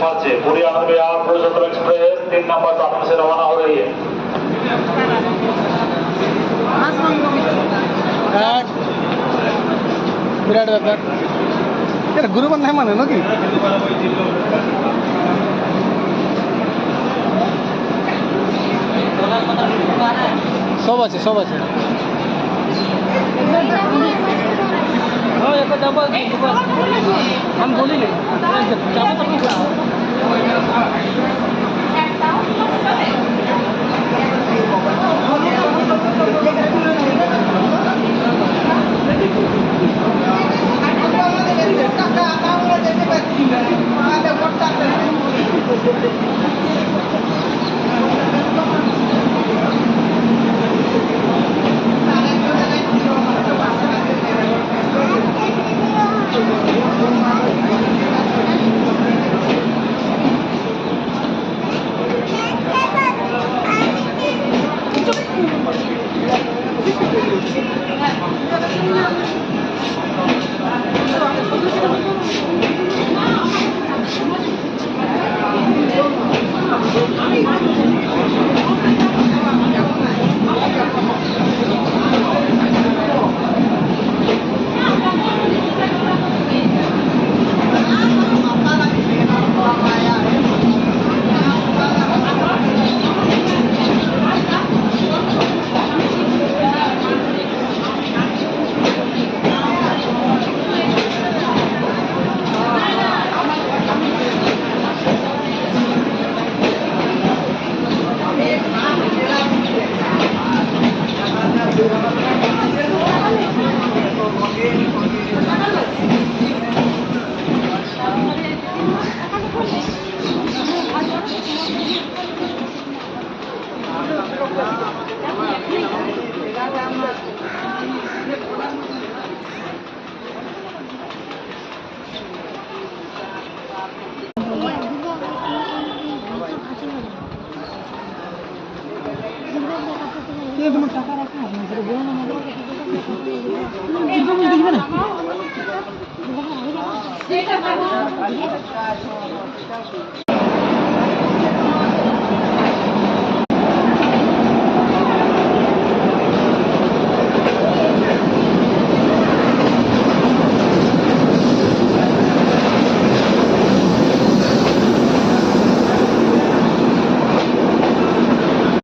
छात्र से पूरी आनंद विहार पुरुषोत्तम एक्सप्रेस 3 नंबर प्लेटफॉर्म से रवाना हो रही है। বিরাট ব্যাপার এটা গুরুবার নাই মানে নাকি সব আছে সব আছে हम बोली नहीं তোমার টাকা রাখা দেখবে না